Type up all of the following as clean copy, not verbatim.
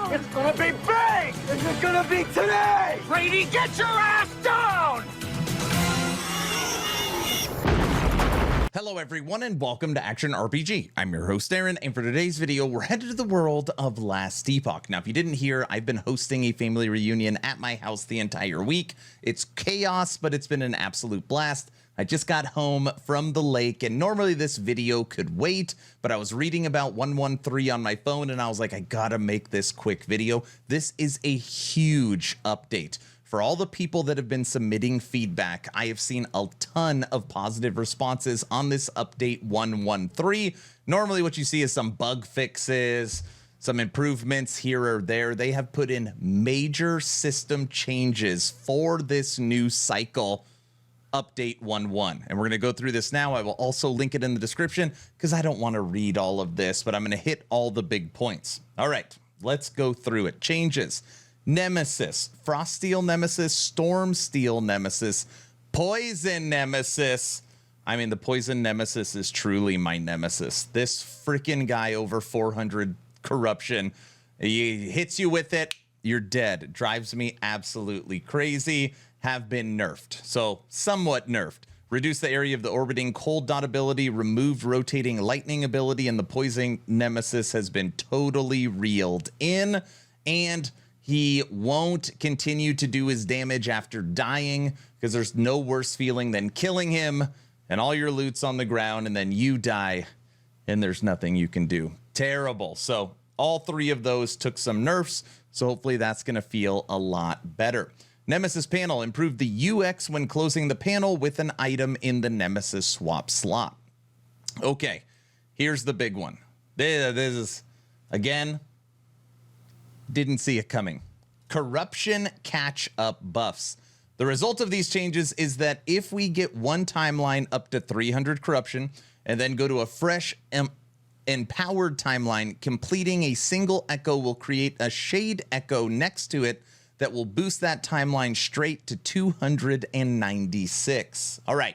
It's gonna be big! This is gonna be today! Brady, get your ass down! Hello everyone and welcome to Action RPG. I'm your host Aaron, and for today's video we're headed to the world of Last Epoch. Now if you didn't hear, I've been hosting a family reunion at my house the entire week. It's chaos, but it's been an absolute blast. I just got home from the lake, and normally this video could wait, but I was reading about 113 on my phone and I was like, I gotta make this quick video. This is a huge update. For all the people that have been submitting feedback, I have seen a ton of positive responses on this update 113. Normally what you see is some bug fixes, some improvements here or there. They have put in major system changes for this new cycle, update 1.1. And we're going to go through this now. I will also link it in the description because I don't want to read all of this, but I'm going to hit all the big points. All right, let's go through it. Changes. Nemesis, Froststeel Nemesis, Stormsteel Nemesis, Poison Nemesis. I mean, the Poison Nemesis is truly my nemesis. This freaking guy over 400 corruption, he hits you with it, you're dead. It drives me absolutely crazy. Have been nerfed, so somewhat nerfed. Reduce the area of the orbiting cold dot ability, removed rotating lightning ability, and the Poison Nemesis has been totally reeled in, and he won't continue to do his damage after dying because there's no worse feeling than killing him and all your loot's on the ground and then you die and there's nothing you can do. Terrible. So all three of those took some nerfs, so hopefully that's going to feel a lot better. Nemesis panel improved the UX when closing the panel with an item in the Nemesis swap slot. Okay, here's the big one. This is, again, didn't see it coming. Corruption catch-up buffs. The result of these changes is that if we get one timeline up to 300 corruption and then go to a fresh empowered timeline, completing a single echo will create a shade echo next to it that will boost that timeline straight to 296. All right.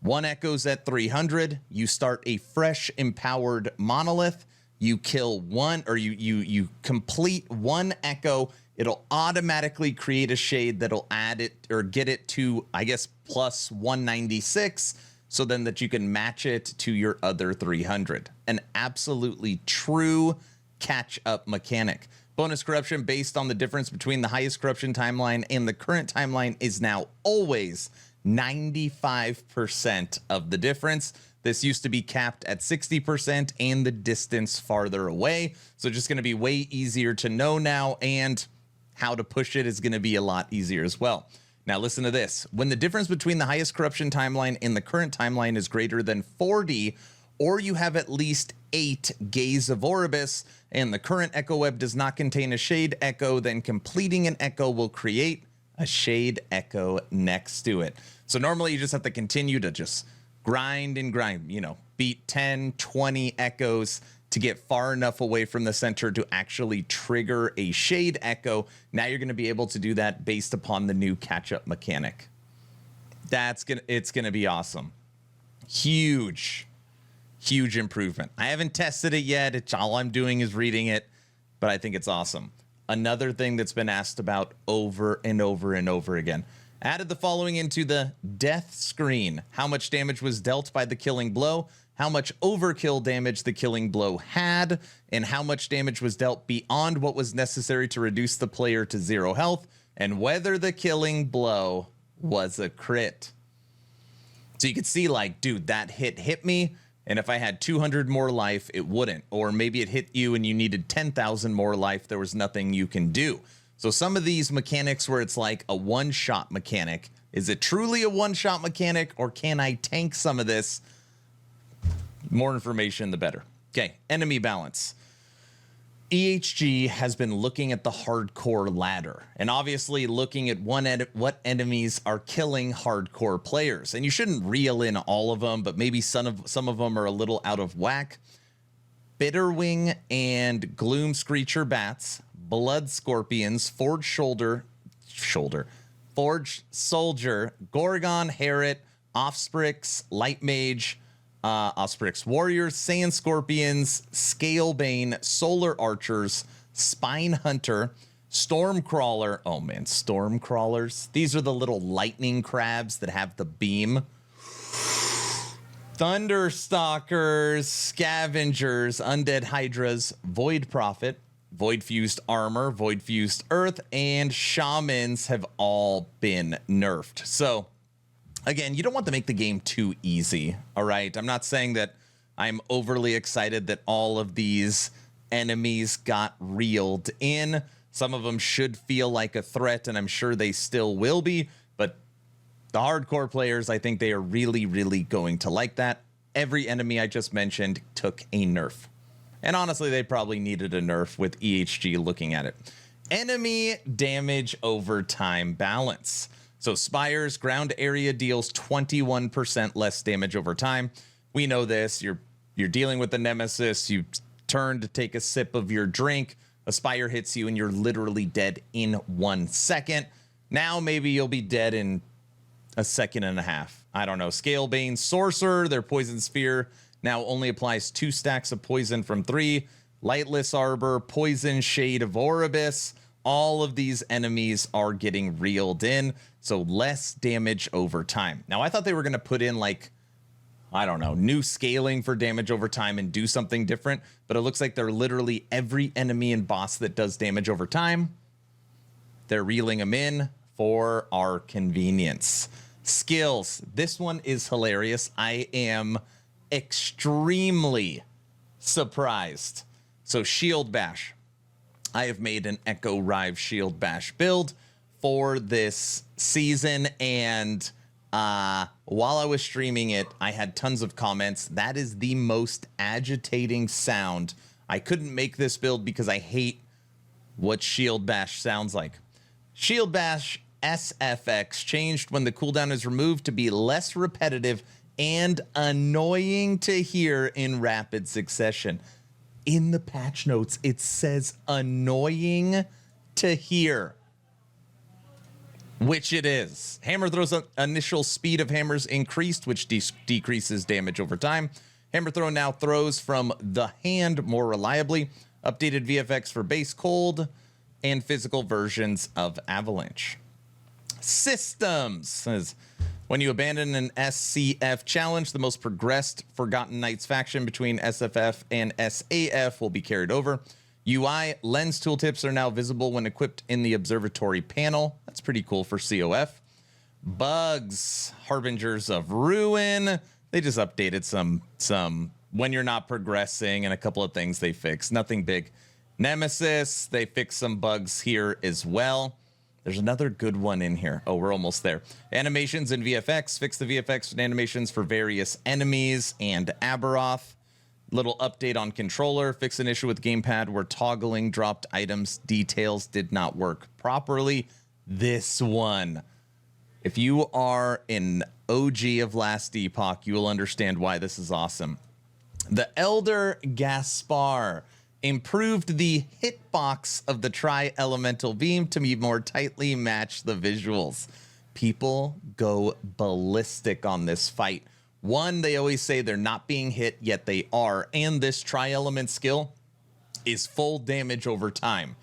One echo's at 300. You start a fresh empowered monolith. You kill one, or you complete one echo, it'll automatically create a shade that'll add it or get it to, I guess, plus 196, so then that you can match it to your other 300. An absolutely true catch-up mechanic. Bonus corruption based on the difference between the highest corruption timeline and the current timeline is now always 95% of the difference. This used to be capped at 60% and the distance farther away. So just going to be way easier to know now, and how to push it is going to be a lot easier as well. Now listen to this. When the difference between the highest corruption timeline and the current timeline is greater than 40, or you have at least 8 Gaze of Orbis, and the current echo web does not contain a shade echo, then completing an echo will create a shade echo next to it. So normally you just have to continue to just grind and grind, you know, beat 10, 20 echoes to get far enough away from the center to actually trigger a shade echo. Now you're going to be able to do that based upon the new catch-up mechanic. It's going to be awesome. Huge improvement. I haven't tested it yet. It's all I'm doing is reading it, but I think it's awesome. Another thing that's been asked about over and over and over again. Added the following into the death screen. How much damage was dealt by the killing blow, how much overkill damage the killing blow had, and how much damage was dealt beyond what was necessary to reduce the player to 0 health, and whether the killing blow was a crit. So you could see, like, dude, that hit me, and if I had 200 more life, it wouldn't. Or maybe it hit you and you needed 10,000 more life, there was nothing you can do. So some of these mechanics where it's like a one-shot mechanic, is it truly a one-shot mechanic, or can I tank some of this? More information, the better. Okay, enemy balance. EHG has been looking at the hardcore ladder, and obviously looking at what enemies are killing hardcore players. And you shouldn't reel in all of them, but maybe some of them are a little out of whack. Bitterwing and Gloom Screecher bats, Blood Scorpions, Forged Soldier, Gorgon, Harriet, Offsprix, Light Mage, Offsprix Warriors, Sand Scorpions, Scalebane, Solar Archers, Spine Hunter, Stormcrawler. Oh man, Stormcrawlers. These are the little lightning crabs that have the beam. Thunderstalkers, Scavengers, Undead Hydras, Void Prophet, Void Fused Armor, Void Fused Earth, and Shamans have all been nerfed. So, again, you don't want to make the game too easy, all right? I'm not saying that I'm overly excited that all of these enemies got reeled in. Some of them should feel like a threat, and I'm sure they still will be, but the hardcore players, I think they are really, really going to like that. Every enemy I just mentioned took a nerf. And honestly, they probably needed a nerf with EHG looking at it. Enemy damage over time balance. So Spires, ground area deals 21% less damage over time. We know this. You're dealing with the Nemesis. You turn to take a sip of your drink. A Spire hits you and you're literally dead in 1 second. Now maybe you'll be dead in a second and a half. I don't know. Scalebane, Sorcerer, their Poison Sphere now only applies 2 stacks of poison from 3. Lightless Arbor, Poison Shade of Oribus. All of these enemies are getting reeled in, so less damage over time. Now, I thought they were going to put in, like, I don't know, new scaling for damage over time and do something different, but it looks like they're literally every enemy and boss that does damage over time, they're reeling them in for our convenience. Skills. This one is hilarious. I am extremely surprised. So Shield Bash. I have made an Echo Rive Shield Bash build for this season, and while I was streaming it, I had tons of comments. That is the most agitating sound. I couldn't make this build because I hate what Shield Bash sounds like. Shield Bash SFX changed when the cooldown is removed to be less repetitive and annoying to hear in rapid succession. In the patch notes, it says annoying to hear, which it is. Hammer throws initial speed of hammers increased, which decreases damage over time. Hammer throw now throws from the hand more reliably. Updated VFX for base cold and physical versions of Avalanche. Systems says, when you abandon an SCF challenge, the most progressed Forgotten Knights faction between SFF and SAF will be carried over. UI lens tooltips are now visible when equipped in the observatory panel. That's pretty cool for COF. Bugs, harbingers of ruin. They just updated some when you're not progressing and a couple of things they fixed. Nothing big. Nemesis, they fixed some bugs here as well. There's another good one in here. Oh, we're almost there. Animations in VFX. Fix the VFX and animations for various enemies and Aberoth. Little update on controller. Fix an issue with gamepad where toggling dropped items details did not work properly. This one. If you are an OG of Last Epoch, you will understand why this is awesome. The Elder Gaspar improved the hitbox of the Tri-Elemental Beam to be more tightly match the visuals. People go ballistic on this fight. One, they always say they're not being hit, yet they are. And this Tri-Element skill is full damage over time.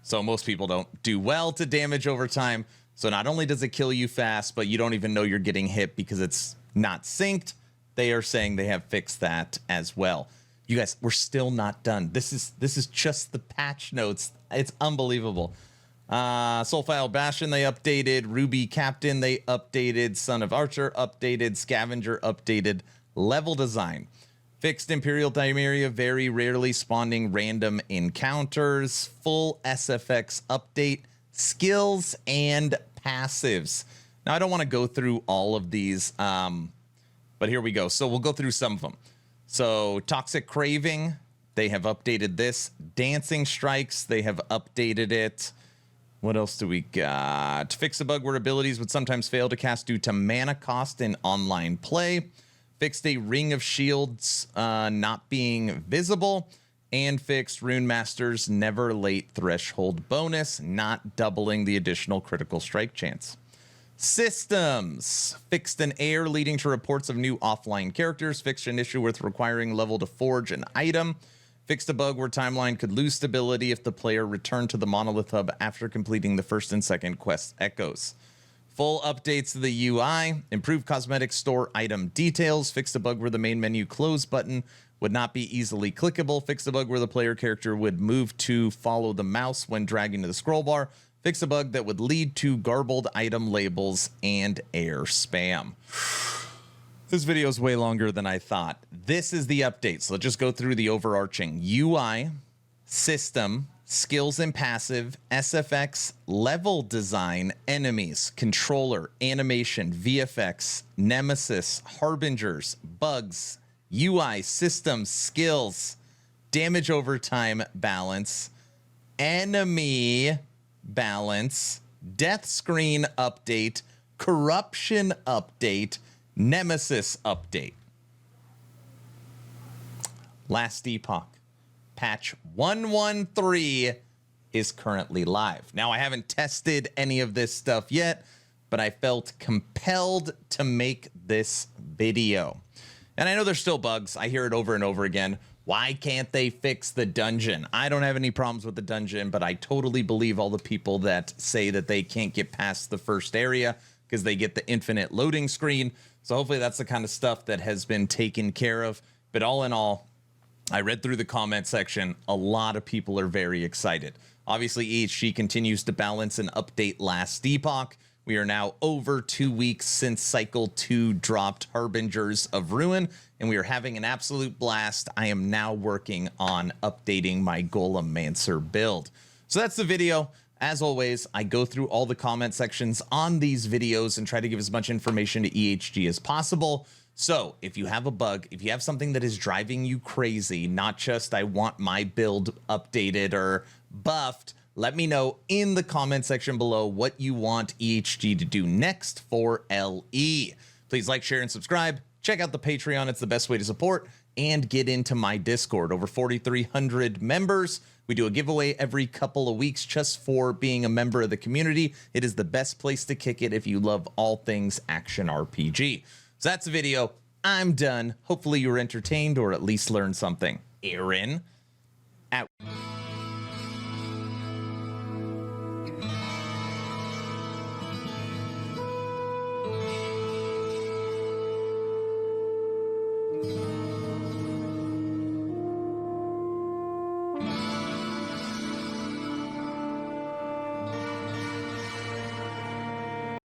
So most people don't do well to damage over time. So not only does it kill you fast, but you don't even know you're getting hit because it's not synced. They are saying they have fixed that as well. You guys, we're still not done. This is just the patch notes. It's unbelievable. Soulfile Bastion, they updated. Ruby Captain, they updated. Son of Archer, updated. Scavenger, updated. Level design. Fixed Imperial Dimeria, very rarely spawning random encounters. Full SFX update. Skills and passives. Now, I don't want to go through all of these, but here we go. So we'll go through some of them. So Toxic Craving, they have updated this. Dancing Strikes, they have updated it. What else do we got? Fix a bug where abilities would sometimes fail to cast due to mana cost in online play. Fixed a Ring of Shields not being visible. And fixed Rune Master's Never Late Threshold bonus, not doubling the additional critical strike chance. Systems. Fixed an error leading to reports of new offline characters. Fixed an issue with requiring level to forge an item. Fixed a bug where timeline could lose stability if the player returned to the Monolith Hub after completing the first and second quest echoes. Full updates to the UI, improved cosmetic store item details, fixed a bug where the main menu close button would not be easily clickable, fixed a bug where the player character would move to follow the mouse when dragging to the scroll bar, fixed a bug that would lead to garbled item labels and air spam. This video is way longer than I thought. This is the update, so let's just go through the overarching UI, system, skills and passive, SFX, level design, enemies, controller, animation, VFX, Nemesis, harbingers, bugs, UI, system, skills, damage over time balance, enemy balance, death screen update, corruption update, Nemesis update. Last Epoch. Patch 113 is currently live. Now, I haven't tested any of this stuff yet, but I felt compelled to make this video. And I know there's still bugs. I hear it over and over again. Why can't they fix the dungeon? I don't have any problems with the dungeon, but I totally believe all the people that say that they can't get past the first area because they get the infinite loading screen. So hopefully that's the kind of stuff that has been taken care of. But all in all, I read through the comment section. A lot of people are very excited. Obviously, EHG continues to balance and update Last Epoch. We are now over 2 weeks since Cycle 2 dropped Harbingers of Ruin, and we are having an absolute blast. I am now working on updating my Golemancer build. So that's the video. As always, I go through all the comment sections on these videos and try to give as much information to EHG as possible. So if you have a bug, if you have something that is driving you crazy, not just I want my build updated or buffed, let me know in the comment section below what you want EHG to do next for LE. Please like, share, and subscribe. Check out the Patreon. It's the best way to support and get into my Discord. Over 4,300 members. We do a giveaway every couple of weeks just for being a member of the community. It is the best place to kick it if you love all things action RPG. So that's the video. I'm done. Hopefully you were entertained or at least learned something. Aaron, out.